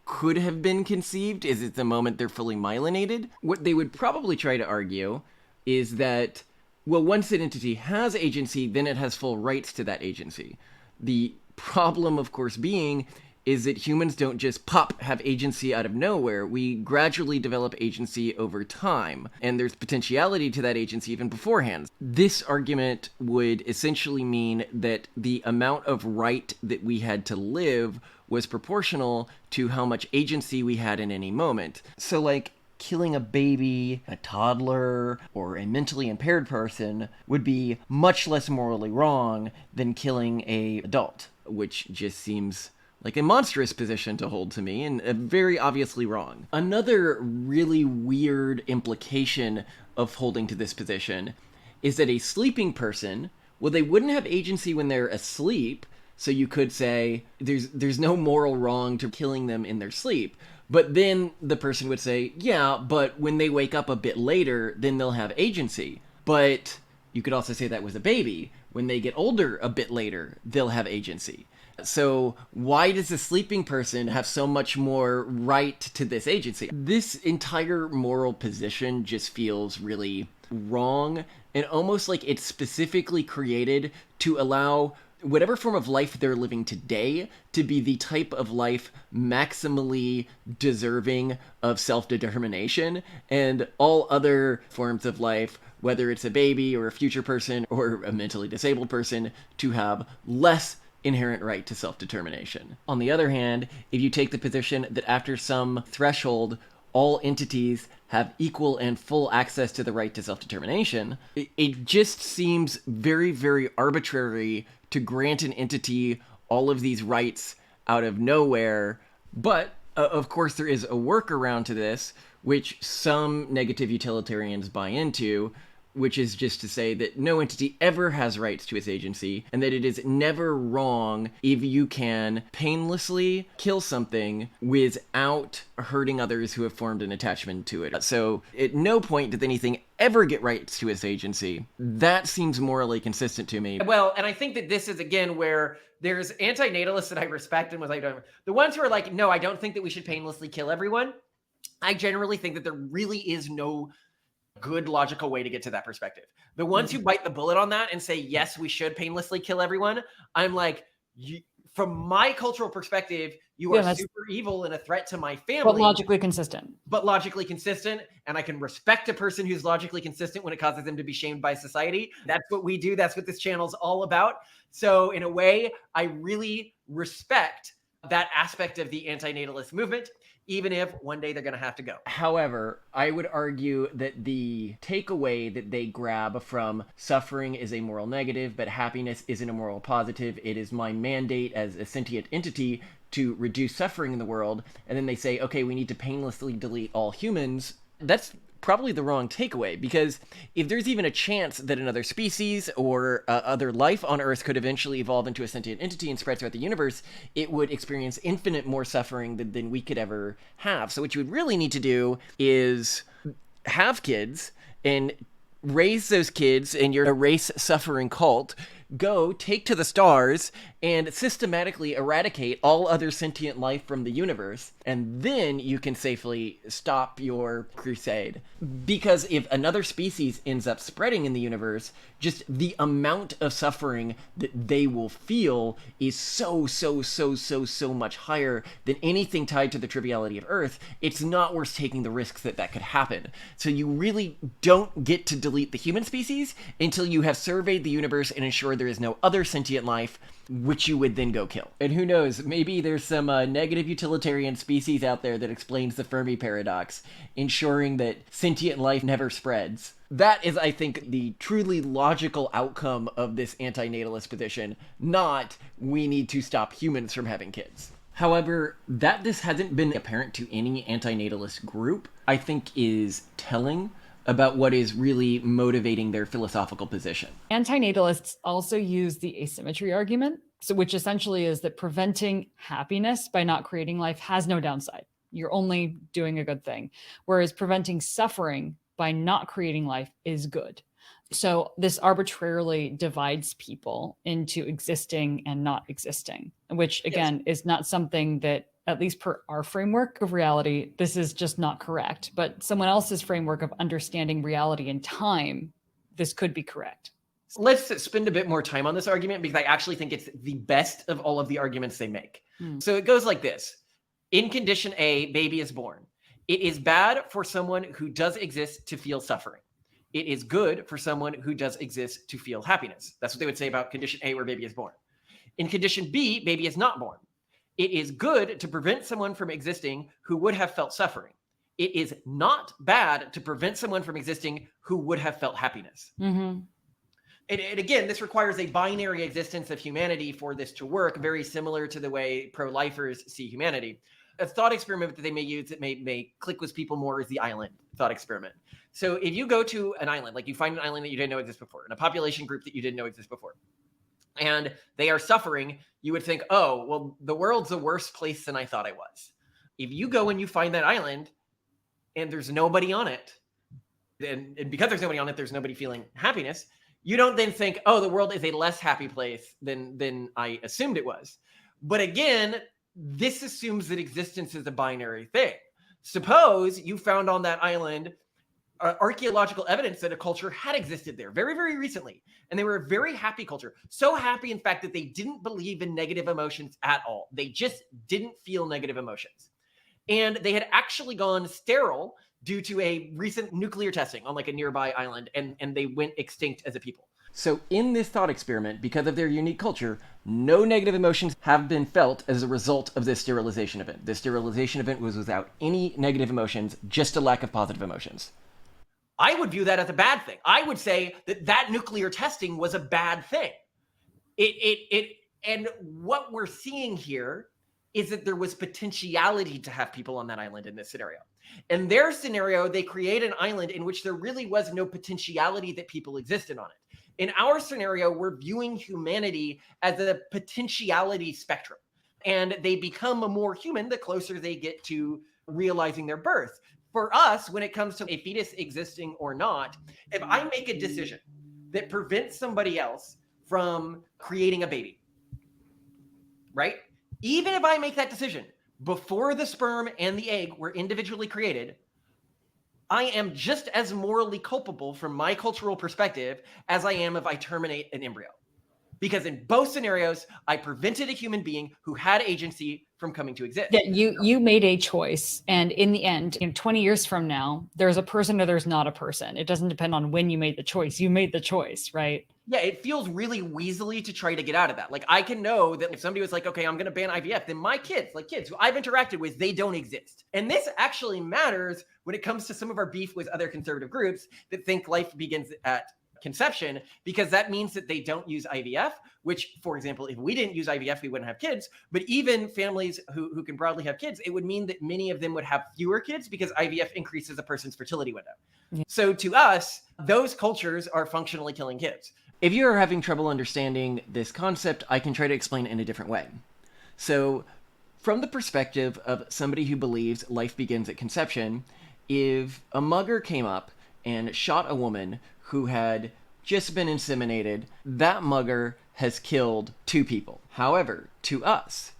could have been conceived? Is it the moment they're fully myelinated? What they would probably try to argue is that, well, once an entity has agency, then it has full rights to that agency. The problem, of course, being is that humans don't just have agency out of nowhere. We gradually develop agency over time, and there's potentiality to that agency even beforehand. This argument would essentially mean that the amount of right that we had to live was proportional to how much agency we had in any moment. So, like, killing a baby, a toddler, or a mentally impaired person would be much less morally wrong than killing an adult, which just seems like a monstrous position to hold to me, and very obviously wrong. Another really weird implication of holding to this position is that a sleeping person, well, they wouldn't have agency when they're asleep, so you could say there's no moral wrong to killing them in their sleep. But then the person would say, yeah, but when they wake up a bit later, then they'll have agency. But you could also say that was a baby. When they get older a bit later, they'll have agency. So why does the sleeping person have so much more right to this agency? This entire moral position just feels really wrong and almost like it's specifically created to allow whatever form of life they're living today to be the type of life maximally deserving of self-determination, and all other forms of life, whether it's a baby or a future person or a mentally disabled person, to have less inherent right to self-determination. On the other hand, if you take the position that after some threshold, all entities have equal and full access to the right to self-determination, it just seems very, very arbitrary to grant an entity all of these rights out of nowhere. But, of course, there is a workaround to this, which some negative utilitarians buy into, which is just to say that no entity ever has rights to its agency, and that it is never wrong if you can painlessly kill something without hurting others who have formed an attachment to it. So at no point did anything ever get rights to its agency. That seems morally consistent to me. Well, and I think that this is, again, where there's antinatalists that I respect and was like, the ones who are like, no, I don't think that we should painlessly kill everyone. I generally think that there really is no good logical way to get to that perspective. The ones who bite the bullet on that and say, yes, we should painlessly kill everyone, I'm like, from my cultural perspective, you are super evil and a threat to my family. But logically consistent. And I can respect a person who's logically consistent when it causes them to be shamed by society. That's what we do. That's what this channel's all about. So in a way, I really respect that aspect of the antinatalist movement, even if one day they're going to have to go. However, I would argue that the takeaway that they grab from suffering is a moral negative, but happiness isn't a moral positive. It is my mandate as a sentient entity to reduce suffering in the world. And then they say, okay, we need to painlessly delete all humans. That's probably the wrong takeaway, because if there's even a chance that another species or other life on Earth could eventually evolve into a sentient entity and spread throughout the universe, it would experience infinite more suffering than we could ever have. So what you would really need to do is have kids and raise those kids in your race-suffering cult, go take to the stars and systematically eradicate all other sentient life from the universe, and then you can safely stop your crusade. Because if another species ends up spreading in the universe, just the amount of suffering that they will feel is so much higher than anything tied to the triviality of Earth. It's not worth taking the risks that could happen. So you really don't get to delete the human species until you have surveyed the universe and ensured there is no other sentient life, which you would then go kill. And who knows, maybe there's some negative utilitarian species out there that explains the Fermi paradox, ensuring that sentient life never spreads. That is, I think, the truly logical outcome of this antinatalist position, not we need to stop humans from having kids. However, that this hasn't been apparent to any antinatalist group, I think is telling about what is really motivating their philosophical position. Antinatalists also use the asymmetry argument, which essentially is that preventing happiness by not creating life has no downside. You're only doing a good thing. Whereas preventing suffering by not creating life is good. So this arbitrarily divides people into existing and not existing, which again is not something that, at least per our framework of reality, this is just not correct. But someone else's framework of understanding reality and time, this could be correct. Let's spend a bit more time on this argument because I actually think it's the best of all of the arguments they make. So it goes like this. In condition A, baby is born. It is bad for someone who does exist to feel suffering. It is good for someone who does exist to feel happiness. That's what they would say about condition A, where baby is born. In condition B, baby is not born. It is good to prevent someone from existing who would have felt suffering. It is not bad to prevent someone from existing who would have felt happiness. Mm-hmm. And again, this requires a binary existence of humanity for this to work, very similar to the way pro-lifers see humanity. A thought experiment that they may use that may click with people more is the island thought experiment. So if you go to an island, like you find an island that you didn't know existed before, and a population group that you didn't know existed before, and they are suffering, you would think, oh, well, the world's a worse place than I thought I was. If you go and you find that island and there's nobody on it, and because there's nobody on it, there's nobody feeling happiness, you don't then think, oh, the world is a less happy place than I assumed it was. But again, this assumes that existence is a binary thing. Suppose you found on that island archaeological evidence that a culture had existed there very, very recently. And they were a very happy culture. So happy, in fact, that they didn't believe in negative emotions at all. They just didn't feel negative emotions. And they had actually gone sterile due to a recent nuclear testing on like a nearby island. And they went extinct as a people. So in this thought experiment, because of their unique culture, no negative emotions have been felt as a result of this sterilization event. This sterilization event was without any negative emotions, just a lack of positive emotions. I would view that as a bad thing. I would say that nuclear testing was a bad thing. And what we're seeing here is that there was potentiality to have people on that island in this scenario. In their scenario, they create an island in which there really was no potentiality that people existed on it. In our scenario, we're viewing humanity as a potentiality spectrum, and they become more human the closer they get to realizing their birth. For us, when it comes to a fetus existing or not, if I make a decision that prevents somebody else from creating a baby, right? Even if I make that decision before the sperm and the egg were individually created, I am just as morally culpable from my cultural perspective as I am if I terminate an embryo. Because in both scenarios, I prevented a human being who had agency from coming to exist. Yeah, you made a choice. And in the end, 20 years from now, there's a person or there's not a person. It doesn't depend on when you made the choice. You made the choice, right? Yeah, it feels really weaselly to try to get out of that. Like, I can know that if somebody was like, okay, I'm going to ban IVF, then my kids, like kids who I've interacted with, they don't exist. And this actually matters when it comes to some of our beef with other conservative groups that think life begins at conception, because that means that they don't use IVF, which, for example, if we didn't use IVF, we wouldn't have kids. But even families who can broadly have kids, it would mean that many of them would have fewer kids because IVF increases a person's fertility window. Yeah. So to us, those cultures are functionally killing kids. If you're having trouble understanding this concept, I can try to explain it in a different way. So from the perspective of somebody who believes life begins at conception, if a mugger came up and shot a woman who had just been inseminated, that mugger has killed 2 people. However, to us,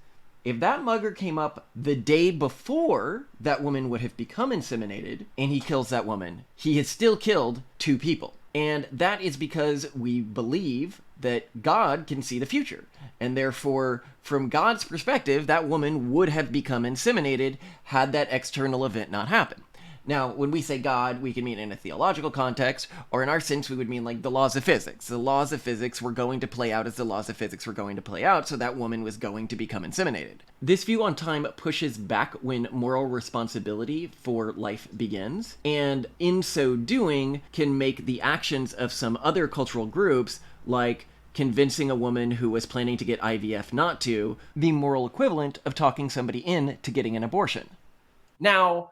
if that mugger came up the day before that woman would have become inseminated and he kills that woman, he has still killed 2 people. And that is because we believe that God can see the future. And therefore, from God's perspective, that woman would have become inseminated had that external event not happened. Now, when we say God, we can mean in a theological context, or in our sense, we would mean like the laws of physics. The laws of physics were going to play out as the laws of physics were going to play out, so that woman was going to become inseminated. This view on time pushes back when moral responsibility for life begins, and in so doing, can make the actions of some other cultural groups, like convincing a woman who was planning to get IVF not to, the moral equivalent of talking somebody in to getting an abortion. Now,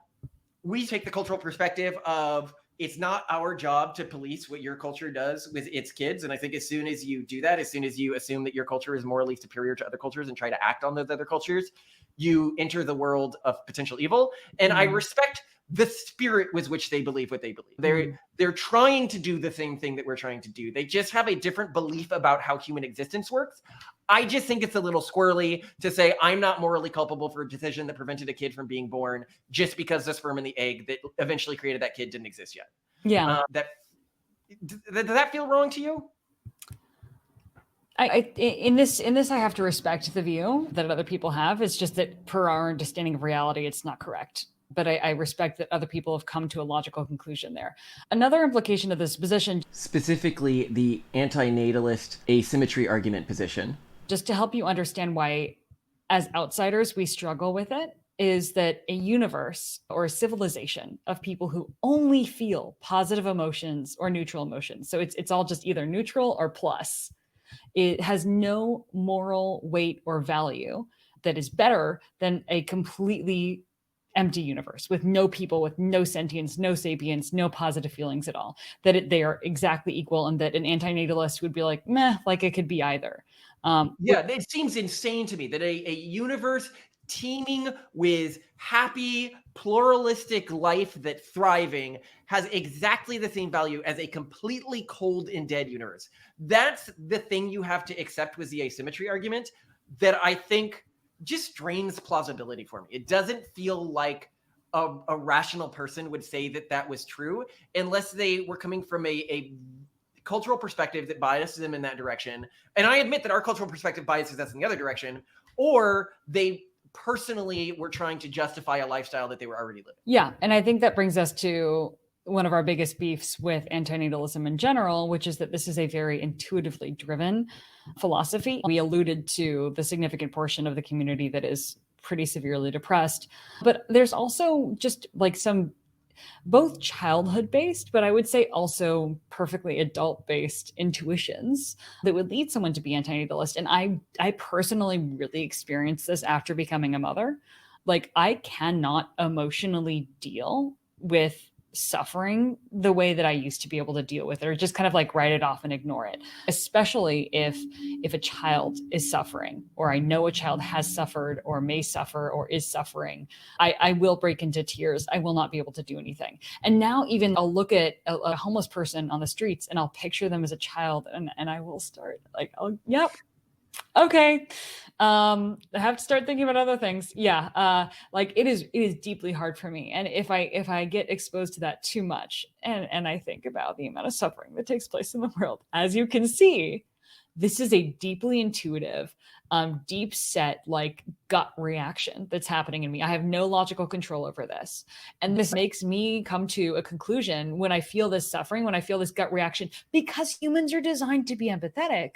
we take the cultural perspective of it's not our job to police what your culture does with its kids. And I think as soon as you do that, as soon as you assume that your culture is morally superior to other cultures and try to act on those other cultures, you enter the world of potential evil. And I respect the spirit with which they believe what they believe. They're trying to do the same thing that we're trying to do. They just have a different belief about how human existence works. I just think it's a little squirrely to say I'm not morally culpable for a decision that prevented a kid from being born just because the sperm and the egg that eventually created that kid didn't exist yet. Yeah. Does that feel wrong to you? In this, I have to respect the view that other people have. It's just that per our understanding of reality, it's not correct. But I respect that other people have come to a logical conclusion there. Another implication of this position, specifically the antinatalist asymmetry argument position, just to help you understand why, as outsiders, we struggle with it, is that a universe or a civilization of people who only feel positive emotions or neutral emotions, so it's all just either neutral or plus, it has no moral weight or value that is better than a completely empty universe with no people, with no sentience, no sapience, no positive feelings at all, that they are exactly equal, and that an antinatalist would be like, meh, like it could be either. It seems insane to me that a universe teeming with happy, pluralistic life that's thriving has exactly the same value as a completely cold and dead universe. That's the thing you have to accept with the asymmetry argument that I think just strains plausibility for me. It doesn't feel like a rational person would say that that was true unless they were coming from a cultural perspective that biases them in that direction. And I admit that our cultural perspective biases us in the other direction, or they personally were trying to justify a lifestyle that they were already living. Yeah. And I think that brings us to one of our biggest beefs with antinatalism in general, which is that this is a very intuitively driven philosophy. We alluded to the significant portion of the community that is pretty severely depressed, but there's also just like some both childhood based, but I would say also perfectly adult based intuitions that would lead someone to be antinatalist. And I personally really experienced this after becoming a mother. Like, I cannot emotionally deal with suffering the way that I used to be able to deal with it, or just kind of like write it off and ignore it, especially if a child is suffering, or I know a child has suffered or may suffer or is suffering. I will break into tears. I will not be able to do anything. And now even I'll look at a homeless person on the streets and I'll picture them as a child, and I will start like, oh, yep. Okay. I have to start thinking about other things. Yeah. Like it is deeply hard for me. And if I get exposed to that too much, and I think about the amount of suffering that takes place in the world, as you can see, this is a deeply intuitive, deep set, like gut reaction that's happening in me. I have no logical control over this. And this makes me come to a conclusion when I feel this suffering, when I feel this gut reaction, because humans are designed to be empathetic.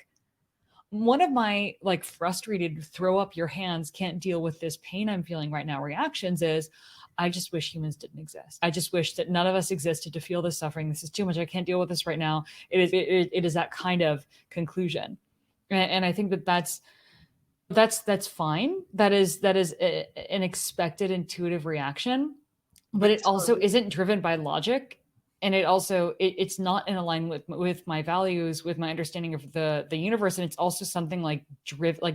One of my like frustrated, throw up your hands, can't deal with this pain I'm feeling right now reactions is, I just wish humans didn't exist. I just wish that none of us existed to feel this suffering. This is too much. I can't deal with this right now. It is that kind of conclusion. And I think that's fine. That is an expected intuitive reaction, but it also isn't driven by logic. And it also, it's not in alignment with my values, with my understanding of the universe. And it's also something like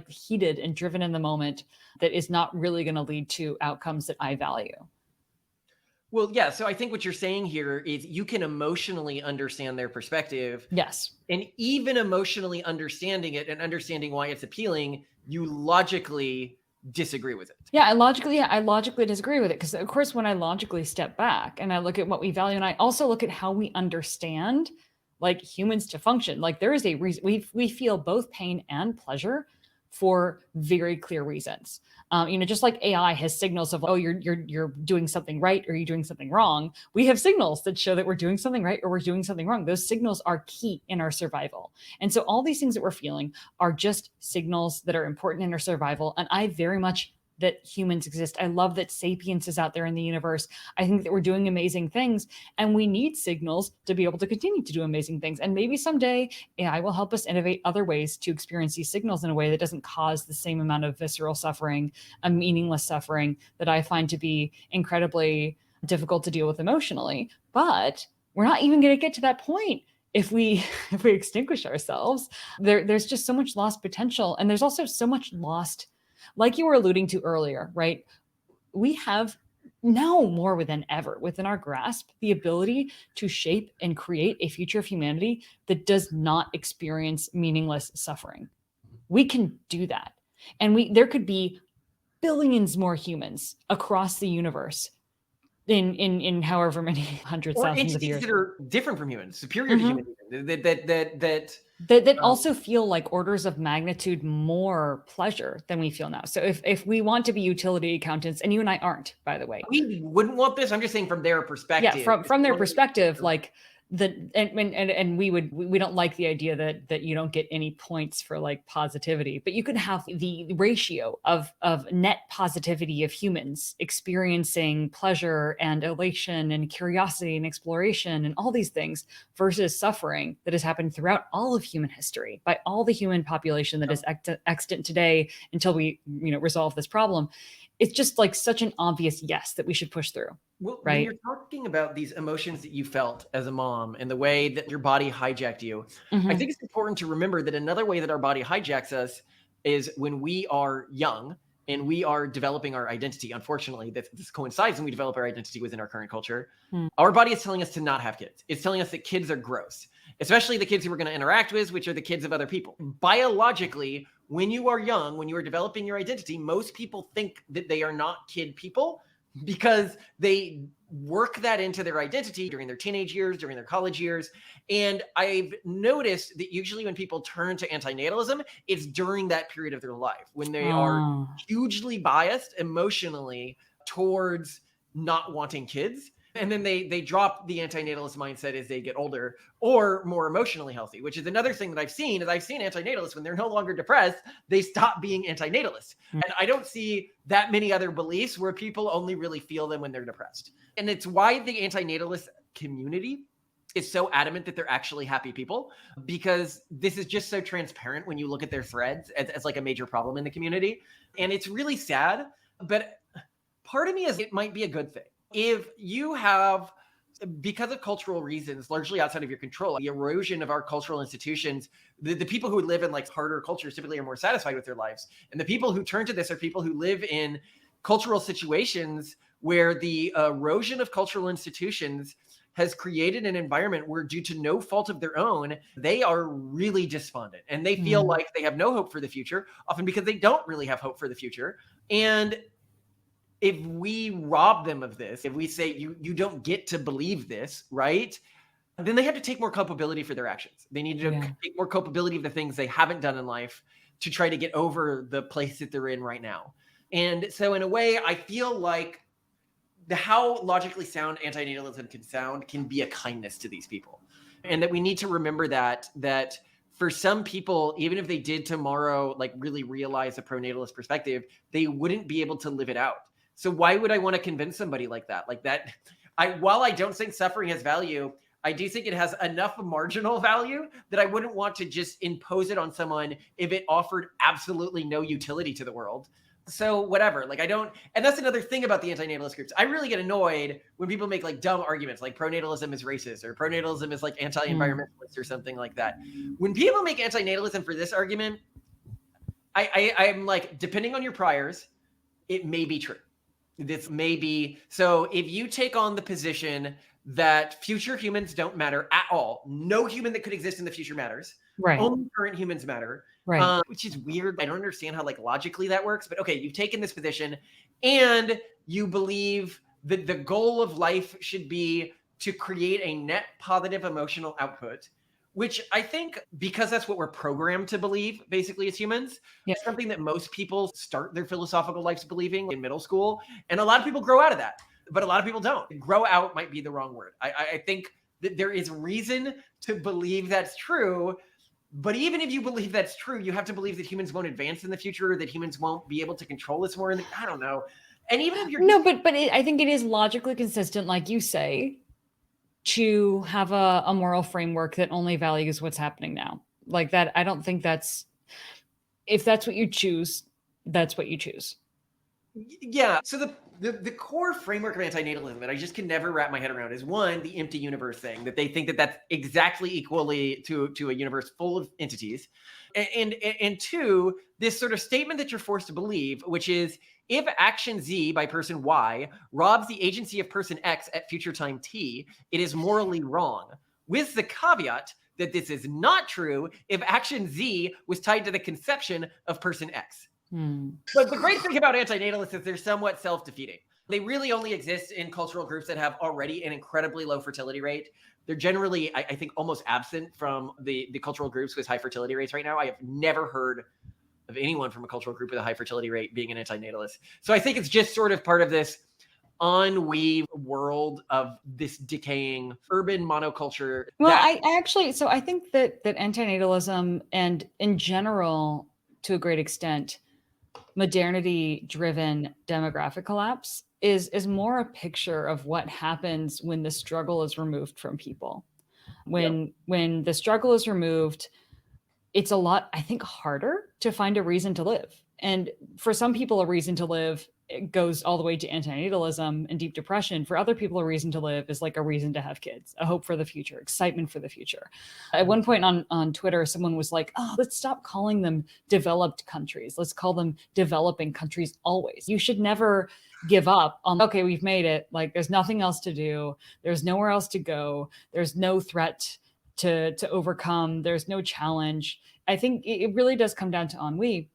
heated and driven in the moment that is not really going to lead to outcomes that I value. Well, yeah. So I think what you're saying here is you can emotionally understand their perspective. Yes. And even emotionally understanding it and understanding why it's appealing, you logically disagree with it. Yeah, I logically disagree with it, because of course when I logically step back and I look at what we value, and I also look at how we understand like humans to function, like there is a reason we feel both pain and pleasure for very clear reasons. Just like AI has signals of, oh, you're doing something right or you're doing something wrong. We have signals that show that we're doing something right or we're doing something wrong. Those signals are key in our survival. And so all these things that we're feeling are just signals that are important in our survival. And I very much that humans exist. I love that sapience is out there in the universe. I think that we're doing amazing things, and we need signals to be able to continue to do amazing things. And maybe someday AI will help us innovate other ways to experience these signals in a way that doesn't cause the same amount of visceral suffering, a meaningless suffering that I find to be incredibly difficult to deal with emotionally. But we're not even going to get to that point if we extinguish ourselves. There's just so much lost potential, and there's also so much lost, like you were alluding to earlier, right? We have now more than ever within our grasp the ability to shape and create a future of humanity that does not experience meaningless suffering. We can do that. And there could be billions more humans across the universe in however many hundreds, thousands of years. That are different from humans, superior to humans, that also feel like orders of magnitude more pleasure than we feel now. So if we want to be utility accountants, and you and I aren't, by the way, we wouldn't want this. I'm just saying from their perspective. Yeah, from their perspective, like and we don't like the idea that you don't get any points for like positivity, but you could have the ratio of net positivity of humans experiencing pleasure and elation and curiosity and exploration and all these things versus suffering that has happened throughout all of human history by all the human population that is extant today until we resolve this problem. It's just like such an obvious yes that we should push through. Well, right? When you're talking about these emotions that you felt as a mom and the way that your body hijacked you, I think it's important to remember that another way that our body hijacks us is when we are young and we are developing our identity. Unfortunately, this coincides when we develop our identity within our current culture. Our body is telling us to not have kids. It's telling us that kids are gross, especially the kids who we're going to interact with, which are the kids of other people. Biologically, when you are young, when you are developing your identity, most people think that they are not kid people because they work that into their identity during their teenage years, during their college years. And I've noticed that usually when people turn to antinatalism, it's during that period of their life when they are hugely biased emotionally towards not wanting kids. And then they drop the antinatalist mindset as they get older or more emotionally healthy, which is another thing that I've seen antinatalists, when they're no longer depressed, they stop being antinatalist. And I don't see that many other beliefs where people only really feel them when they're depressed. And it's why the antinatalist community is so adamant that they're actually happy people, because this is just so transparent when you look at their threads as like a major problem in the community. And it's really sad, but part of me is it might be a good thing. If you have, because of cultural reasons, largely outside of your control, the erosion of our cultural institutions, the people who live in like harder cultures typically are more satisfied with their lives. And the people who turn to this are people who live in cultural situations where the erosion of cultural institutions has created an environment where, due to no fault of their own, they are really despondent and they feel like they have no hope for the future, often because they don't really have hope for the future. And if we rob them of this, if we say you don't get to believe this, right? Then they have to take more culpability for their actions. They need to take more culpability of the things they haven't done in life to try to get over the place that they're in right now. And so in a way, I feel like how logically sound antinatalism can be a kindness to these people. And that we need to remember that for some people, even if they did tomorrow, like really realize a pronatalist perspective, they wouldn't be able to live it out. So why would I want to convince somebody like that? While I don't think suffering has value, I do think it has enough marginal value that I wouldn't want to just impose it on someone if it offered absolutely no utility to the world. So whatever, and that's another thing about the antinatalist groups. I really get annoyed when people make like dumb arguments like pronatalism is racist or pronatalism is like anti-environmentalist or something like that. When people make antinatalism for this argument, I'm like, depending on your priors, it may be true. This may be. So if you take on the position that future humans don't matter at all, no human that could exist in the future matters. Right. Only current humans matter. Right. Which is weird. I don't understand how logically that works, but okay, you've taken this position and you believe that the goal of life should be to create a net positive emotional output, which I think, because that's what we're programmed to believe, basically, as humans, Yeah. something that most people start their philosophical lives believing in middle school. And a lot of people grow out of that, but a lot of people don't. Grow out might be the wrong word. I think that there is reason to believe that's true. But even if you believe that's true, you have to believe that humans won't advance in the future, or that humans won't be able to control us more. I don't know. And even if you're No, but I think it is logically consistent, like you say, to have a moral framework that only values what's happening now. Like that, I don't think if that's what you choose, that's what you choose. Yeah. So the core framework of antinatalism that I just can never wrap my head around is, one, the empty universe thing, that they think that that's exactly equally to a universe full of entities, and two, this sort of statement that you're forced to believe, which is, if action Z by person Y robs the agency of person X at future time T, it is morally wrong, with the caveat that this is not true if action Z was tied to the conception of person X. But the great thing about antinatalists is they're somewhat self-defeating. They really only exist in cultural groups that have already an incredibly low fertility rate. They're generally, I think, almost absent from the cultural groups with high fertility rates right now. I have never heard of anyone from a cultural group with a high fertility rate being an antinatalist. So I think it's just sort of part of this ennui world of this decaying urban monoculture. Well, I actually, so I think that antinatalism, and in general, to a great extent, modernity-driven demographic collapse is more a picture of what happens when the struggle is removed from people. When the struggle is removed, it's a lot, I think, harder to find a reason to live. And for some people, a reason to live, it goes all the way to antinatalism and deep depression. For other people, a reason to live is like a reason to have kids, a hope for the future, excitement for the future. At one point on Twitter, someone was like, oh, let's stop calling them developed countries. Let's call them developing countries always. You should never give up on, okay, we've made it. Like, there's nothing else to do. There's nowhere else to go. There's no threat to overcome. There's no challenge. I think it really does come down to ennui.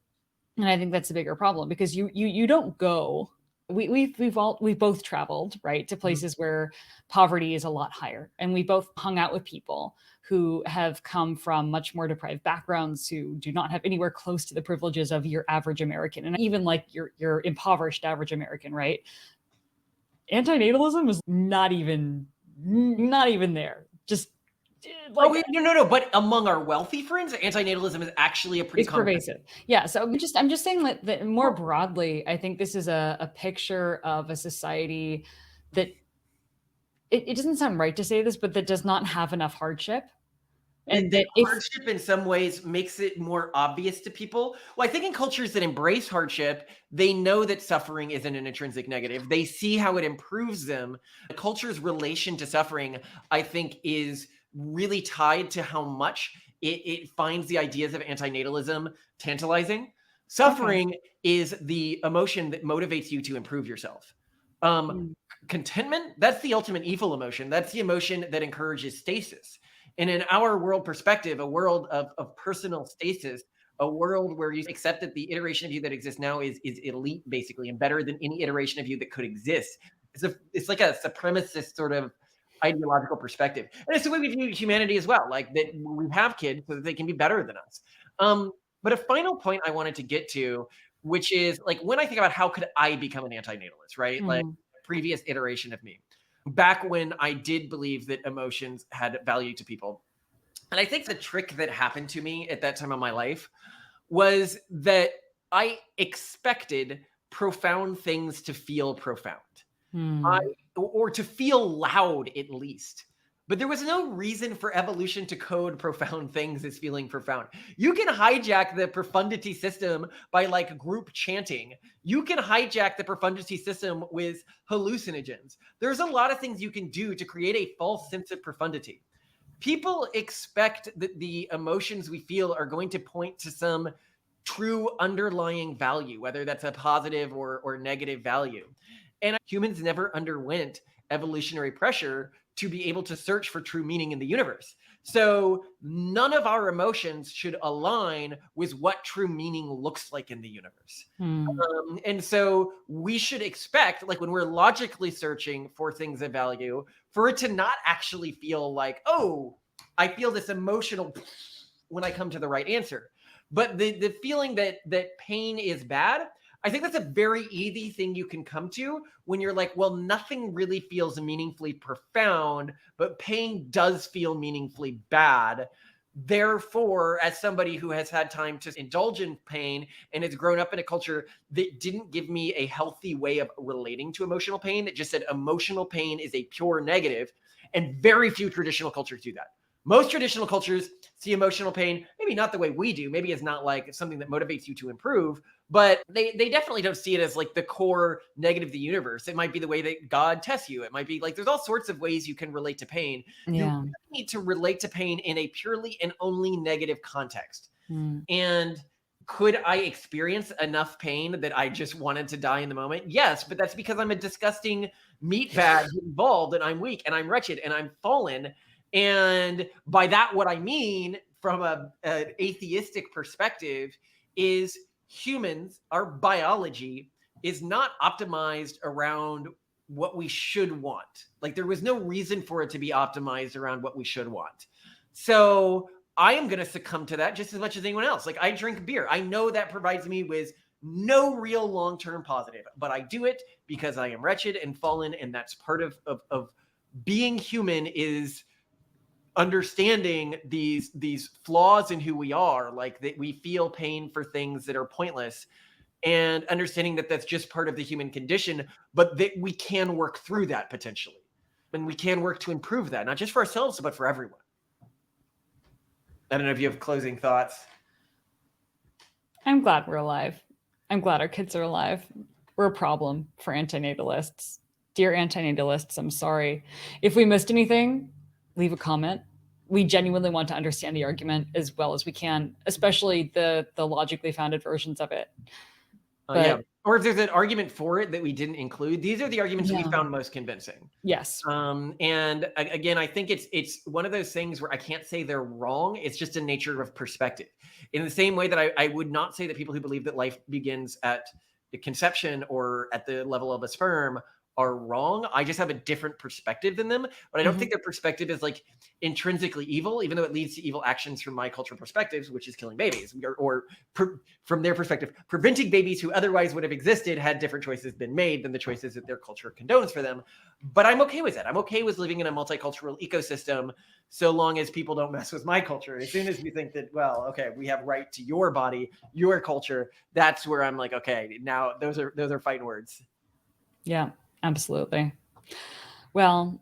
And I think that's a bigger problem, because you don't go. We've both traveled, right, to places where poverty is a lot higher, and we both hung out with people who have come from much more deprived backgrounds, who do not have anywhere close to the privileges of your average American, and even like your impoverished average American, right? Antinatalism is not even there. Just like, no. But among our wealthy friends, antinatalism is actually a pretty it's pervasive. Yeah. So I'm just saying that more broadly, I think this is a picture of a society that it doesn't sound right to say this, but that does not have enough hardship. And that hardship in some ways makes it more obvious to people. Well, I think in cultures that embrace hardship, they know that suffering isn't an intrinsic negative. They see how it improves them. A culture's relation to suffering, I think, is really tied to how much it finds the ideas of antinatalism tantalizing. Suffering is the emotion that motivates you to improve yourself. Contentment, that's the ultimate evil emotion. That's the emotion that encourages stasis. And in our world perspective, a world of personal stasis, a world where you accept that the iteration of you that exists now is elite, basically, and better than any iteration of you that could exist. It's like a supremacist sort of ideological perspective. And it's the way we view humanity as well, like that we have kids so that they can be better than us. But a final point I wanted to get to, which is like, when I think about how could I become an antinatalist, right? Like previous iteration of me, back when I did believe that emotions had value to people. And I think the trick that happened to me at that time of my life was that I expected profound things to feel profound. Or to feel loud, at least. But there was no reason for evolution to code profound things as feeling profound. You can hijack the profundity system by like group chanting. You can hijack the profundity system with hallucinogens. There's a lot of things you can do to create a false sense of profundity. People expect that the emotions we feel are going to point to some true underlying value, whether that's a positive or negative value. And humans never underwent evolutionary pressure to be able to search for true meaning in the universe. So none of our emotions should align with what true meaning looks like in the universe. And so we should expect, like when we're logically searching for things of value, for it to not actually feel like, oh, I feel this emotional when I come to the right answer. But the feeling that pain is bad, I think that's a very easy thing you can come to when you're like, well, nothing really feels meaningfully profound, but pain does feel meaningfully bad. Therefore, as somebody who has had time to indulge in pain and has grown up in a culture that didn't give me a healthy way of relating to emotional pain, that just said emotional pain is a pure negative, and very few traditional cultures do that. Most traditional cultures see emotional pain, maybe not the way we do. Maybe it's not like something that motivates you to improve, but they definitely don't see it as like the core negative of the universe. It might be the way that God tests you. It might be like there's all sorts of ways you can relate to pain. Yeah. You need to relate to pain in a purely and only negative context. Mm. And could I experience enough pain that I just wanted to die in the moment? Yes, but that's because I'm a disgusting meat bag involved and I'm weak and I'm wretched and I'm fallen. And by that, what I mean from an atheistic perspective is humans, our biology is not optimized around what we should want. Like there was no reason for it to be optimized around what we should want. So I am going to succumb to that just as much as anyone else. Like I drink beer. I know that provides me with no real long-term positive, but I do it because I am wretched and fallen. And that's part of being human is understanding these flaws in who we are, like that we feel pain for things that are pointless, and understanding that that's just part of the human condition, but that we can work through that potentially. And we can work to improve that, not just for ourselves, but for everyone. I don't know if you have closing thoughts. I'm glad we're alive. I'm glad our kids are alive. We're a problem for antinatalists. Dear antinatalists, I'm sorry. If we missed anything, leave a comment. We genuinely want to understand the argument as well as we can, especially the logically founded versions of it. Yeah. Or if there's an argument for it that we didn't include, these are the arguments we found most convincing. Yes. And again, I think it's one of those things where I can't say they're wrong. It's just a nature of perspective. In the same way that I would not say that people who believe that life begins at the conception or at the level of a sperm are wrong. I just have a different perspective than them, but I don't think their perspective is like intrinsically evil, even though it leads to evil actions from my cultural perspectives, which is killing babies, or from their perspective, preventing babies who otherwise would have existed had different choices been made than the choices that their culture condones for them. But I'm okay with that. I'm okay with living in a multicultural ecosystem so long as people don't mess with my culture. As soon as we think that, well, okay, we have right to your body, your culture, that's where I'm like, okay, now those are fighting words. Yeah. Absolutely. Well,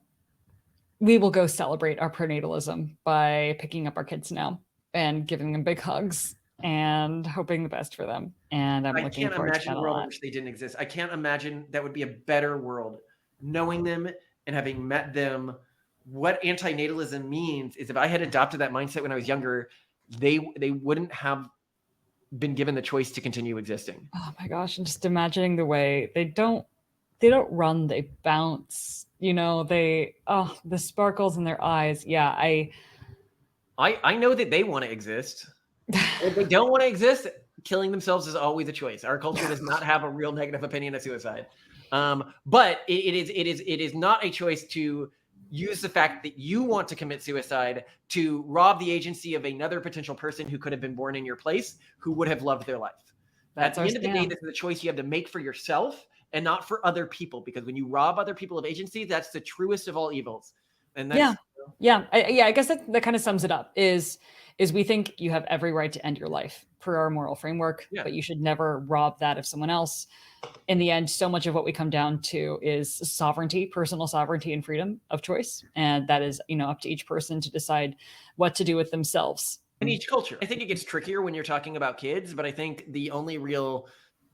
we will go celebrate our pronatalism by picking up our kids now and giving them big hugs and hoping the best for them. And I'm looking forward to that a lot. I can't imagine a world in which they didn't exist. I can't imagine that would be a better world. Knowing them and having met them, what antinatalism means is if I had adopted that mindset when I was younger, they wouldn't have been given the choice to continue existing. Oh my gosh. And just imagining the way they don't run, they bounce, the sparkles in their eyes. Yeah. I know that they want to exist. If they don't want to exist, killing themselves is always a choice. Our culture does not have a real negative opinion of suicide. But it is not a choice to use the fact that you want to commit suicide to rob the agency of another potential person who could have been born in your place, who would have loved their life. At the end of the day, this is a choice you have to make for yourself and not for other people, because when you rob other people of agency, that's the truest of all evils. And that's, I guess that kind of sums it up. Is we think you have every right to end your life per our moral framework, but you should never rob that of someone else. In the end, so much of what we come down to is sovereignty, personal sovereignty and freedom of choice, and that is up to each person to decide what to do with themselves. In each culture, I think it gets trickier when you're talking about kids, but I think the only real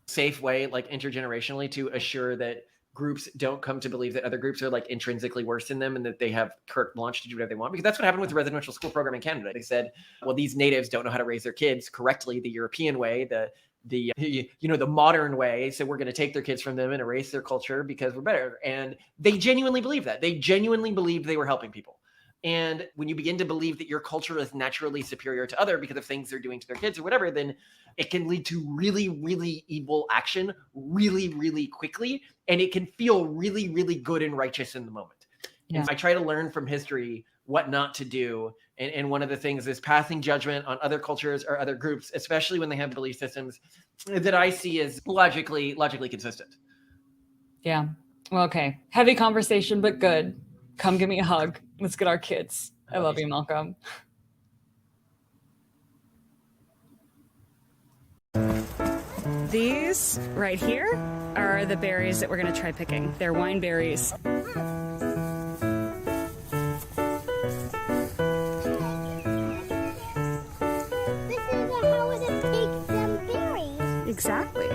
safe way, like intergenerationally, to assure that groups don't come to believe that other groups are like intrinsically worse than them and that they have carte blanche to do whatever they want, because that's what happened with the residential school program in Canada. They said, well, these natives don't know how to raise their kids correctly, the European way, the modern way, so we're going to take their kids from them and erase their culture because we're better. And they genuinely believe that. They genuinely believed they were helping people. And when you begin to believe that your culture is naturally superior to other because of things they're doing to their kids or whatever, then it can lead to really, really evil action really, really quickly. And it can feel really, really good and righteous in the moment. Yeah. And I try to learn from history what not to do. And one of the things is passing judgment on other cultures or other groups, especially when they have belief systems that I see as logically consistent. Yeah. Well, okay. Heavy conversation, but good. Come give me a hug. Let's get our kids. I love you, Malcolm. These right here are the berries that we're going to try picking. They're wine berries. Exactly.